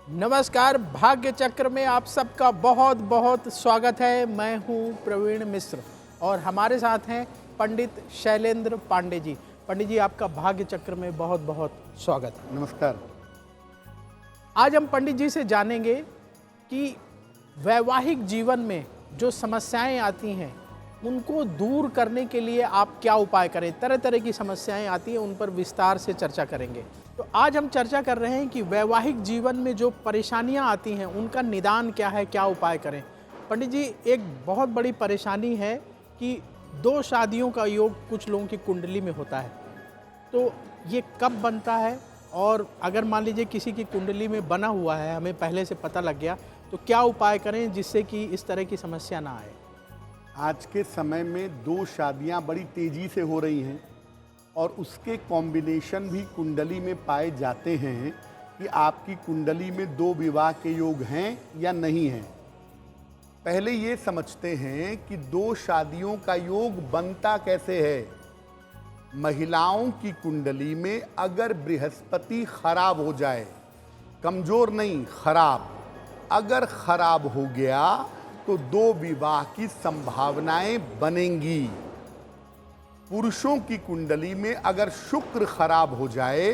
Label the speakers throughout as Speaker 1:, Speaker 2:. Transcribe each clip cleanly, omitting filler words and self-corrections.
Speaker 1: नमस्कार। भाग्य चक्र में आप सबका बहुत बहुत स्वागत है। मैं हूं प्रवीण मिश्र और हमारे साथ हैं पंडित शैलेंद्र पांडे जी। पंडित जी, आपका भाग्य चक्र में बहुत बहुत स्वागत है।
Speaker 2: नमस्कार।
Speaker 1: आज हम पंडित जी से जानेंगे कि वैवाहिक जीवन में जो समस्याएं आती हैं उनको दूर करने के लिए आप क्या उपाय करें। तरह तरह की समस्याएं आती हैं, उन पर विस्तार से चर्चा करेंगे। तो आज हम चर्चा कर रहे हैं कि वैवाहिक जीवन में जो परेशानियां आती हैं उनका निदान क्या है, क्या उपाय करें। पंडित जी, एक बहुत बड़ी परेशानी है कि दो शादियों का योग कुछ लोगों की कुंडली में होता है, तो ये कब बनता है और अगर मान लीजिए किसी की कुंडली में बना हुआ है, हमें पहले से पता लग गया, तो क्या उपाय करें जिससे कि इस तरह की समस्या ना आए।
Speaker 2: आज के समय में दो शादियां बड़ी तेजी से हो रही हैं और उसके कॉम्बिनेशन भी कुंडली में पाए जाते हैं कि आपकी कुंडली में दो विवाह के योग हैं या नहीं हैं। पहले ये समझते हैं कि दो शादियों का योग बनता कैसे है। महिलाओं की कुंडली में अगर बृहस्पति खराब हो जाए, कमजोर नहीं खराब, अगर खराब हो गया तो दो विवाह की संभावनाएं बनेंगी। पुरुषों की कुंडली में अगर शुक्र खराब हो जाए,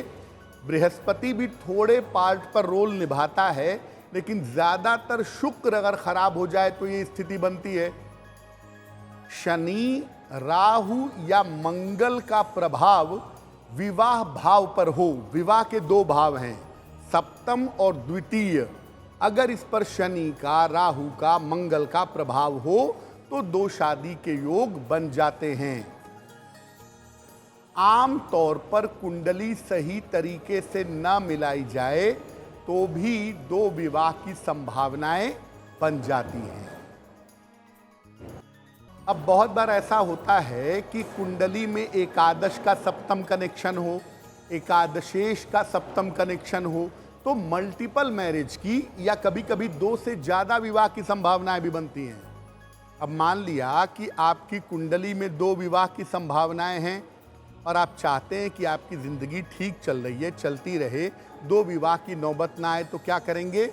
Speaker 2: बृहस्पति भी थोड़े पार्ट पर रोल निभाता है, लेकिन ज्यादातर शुक्र अगर खराब हो जाए तो ये स्थिति बनती है। शनि, राहु या मंगल का प्रभाव विवाह भाव पर हो, विवाह के दो भाव हैं, सप्तम और द्वितीय, अगर इस पर शनि का, राहु का, मंगल का प्रभाव हो तो दो शादी के योग बन जाते हैं। आम तौर पर कुंडली सही तरीके से न मिलाई जाए तो भी दो विवाह की संभावनाएं बन जाती हैं। अब बहुत बार ऐसा होता है कि कुंडली में एकादश का सप्तम कनेक्शन हो, एकादशेश का सप्तम कनेक्शन हो, तो मल्टीपल मैरिज की या कभी कभी दो से ज़्यादा विवाह की संभावनाएं भी बनती हैं। अब मान लिया कि आपकी कुंडली में दो विवाह की संभावनाएं हैं और आप चाहते हैं कि आपकी ज़िंदगी ठीक चल रही है, चलती रहे, दो विवाह की नौबत ना आए, तो क्या करेंगे।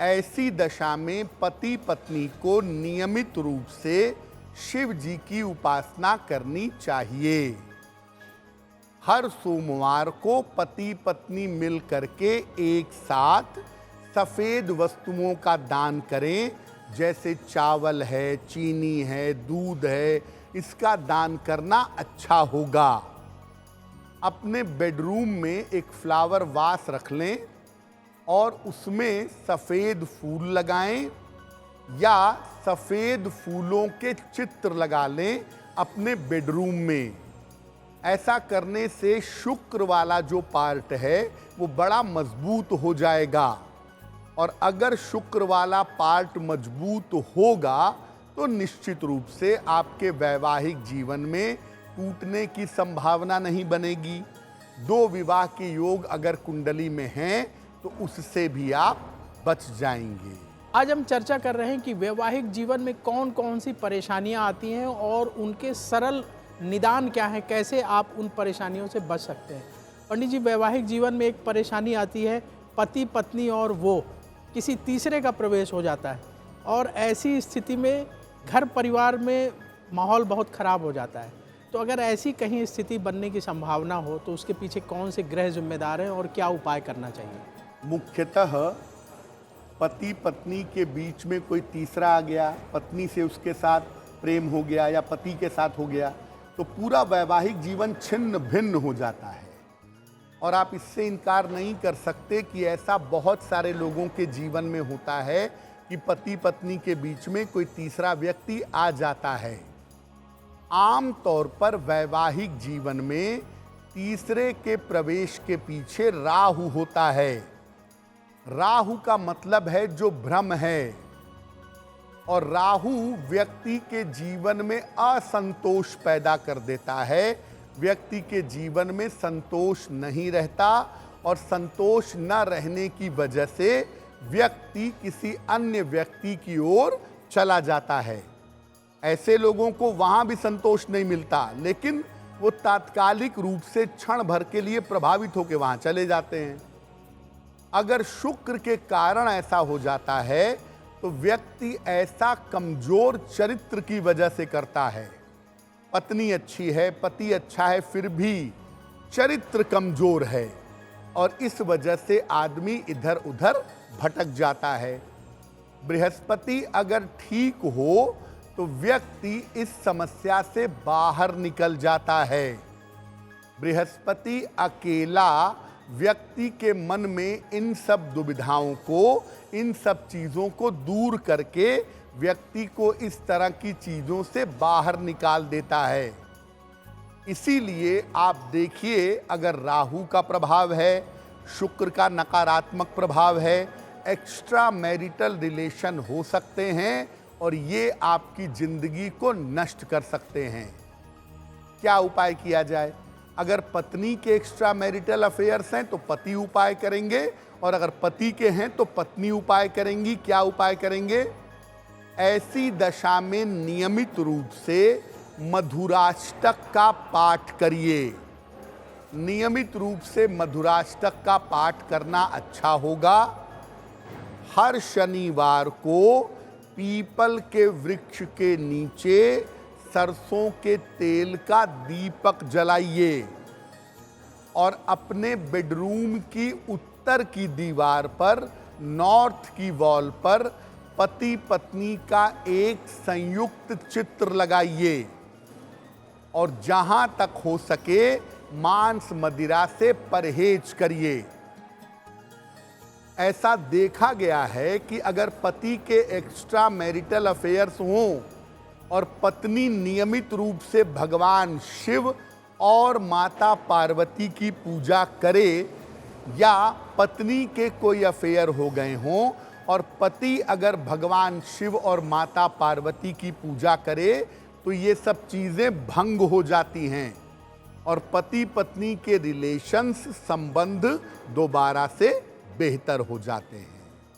Speaker 2: ऐसी दशा में पति पत्नी को नियमित रूप से शिव जी की उपासना करनी चाहिए। हर सोमवार को पति पत्नी मिल करके एक साथ सफ़ेद वस्तुओं का दान करें, जैसे चावल है, चीनी है, दूध है, इसका दान करना अच्छा होगा। अपने बेडरूम में एक फ्लावर वास रख लें और उसमें सफ़ेद फूल लगाएं या सफ़ेद फूलों के चित्र लगा लें अपने बेडरूम में। ऐसा करने से शुक्र वाला जो पार्ट है वो बड़ा मजबूत हो जाएगा, और अगर शुक्र वाला पार्ट मजबूत होगा तो निश्चित रूप से आपके वैवाहिक जीवन में टूटने की संभावना नहीं बनेगी। दो विवाह के योग अगर कुंडली में हैं तो उससे भी आप बच जाएंगे।
Speaker 1: आज हम चर्चा कर रहे हैं कि वैवाहिक जीवन में कौन कौन सी परेशानियां आती हैं और उनके सरल निदान क्या है, कैसे आप उन परेशानियों से बच सकते हैं। पंडित जी, वैवाहिक जीवन में एक परेशानी आती है, पति पत्नी और वो किसी तीसरे का प्रवेश हो जाता है और ऐसी स्थिति में घर परिवार में माहौल बहुत ख़राब हो जाता है। तो अगर ऐसी कहीं स्थिति बनने की संभावना हो तो उसके पीछे कौन से ग्रह जिम्मेदार हैं और क्या उपाय करना चाहिए।
Speaker 2: मुख्यतः पति पत्नी के बीच में कोई तीसरा आ गया, पत्नी से उसके साथ प्रेम हो गया या पति के साथ हो गया, तो पूरा वैवाहिक जीवन छिन्न भिन्न हो जाता है। और आप इससे इनकार नहीं कर सकते कि ऐसा बहुत सारे लोगों के जीवन में होता है कि पति पत्नी के बीच में कोई तीसरा व्यक्ति आ जाता है। आम तौर पर वैवाहिक जीवन में तीसरे के प्रवेश के पीछे राहु होता है। राहु का मतलब है जो भ्रम है, और राहु व्यक्ति के जीवन में असंतोष पैदा कर देता है। व्यक्ति के जीवन में संतोष नहीं रहता और संतोष न रहने की वजह से व्यक्ति किसी अन्य व्यक्ति की ओर चला जाता है। ऐसे लोगों को वहां भी संतोष नहीं मिलता, लेकिन वो तात्कालिक रूप से क्षण भर के लिए प्रभावित होकर वहां चले जाते हैं। अगर शुक्र के कारण ऐसा हो जाता है तो व्यक्ति ऐसा कमजोर चरित्र की वजह से करता है। पत्नी अच्छी है, पति अच्छा है, फिर भी चरित्र कमजोर है और इस वजह से आदमी इधर उधर भटक जाता है। बृहस्पति अगर ठीक हो तो व्यक्ति इस समस्या से बाहर निकल जाता है। बृहस्पति अकेला व्यक्ति के मन में इन सब दुविधाओं को, इन सब चीजों को दूर करके व्यक्ति को इस तरह की चीजों से बाहर निकाल देता है। इसीलिए आप देखिए, अगर राहु का प्रभाव है, शुक्र का नकारात्मक प्रभाव है, एक्स्ट्रा मैरिटल रिलेशन हो सकते हैं और ये आपकी जिंदगी को नष्ट कर सकते हैं। क्या उपाय किया जाए? अगर पत्नी के एक्स्ट्रा मैरिटल अफेयर्स हैं तो पति उपाय करेंगे, और अगर पति के हैं तो पत्नी उपाय करेंगी। क्या उपाय करेंगे? ऐसी दशा में नियमित रूप से मधुराष्टक का पाठ करिए। नियमित रूप से मधुराष्टक का पाठ करना अच्छा होगा। हर शनिवार को पीपल के वृक्ष के नीचे सरसों के तेल का दीपक जलाइए और अपने बेडरूम की उत्तर की दीवार पर, नॉर्थ की वॉल पर पति पत्नी का एक संयुक्त चित्र लगाइए और जहां तक हो सके मांस मदिरा से परहेज करिए। ऐसा देखा गया है कि अगर पति के एक्स्ट्रा मैरिटल अफेयर्स हों और पत्नी नियमित रूप से भगवान शिव और माता पार्वती की पूजा करे, या पत्नी के कोई अफेयर हो गए हों और पति अगर भगवान शिव और माता पार्वती की पूजा करे, तो ये सब चीज़ें भंग हो जाती हैं और पति पत्नी के रिलेशंस, संबंध दोबारा से बेहतर हो जाते हैं।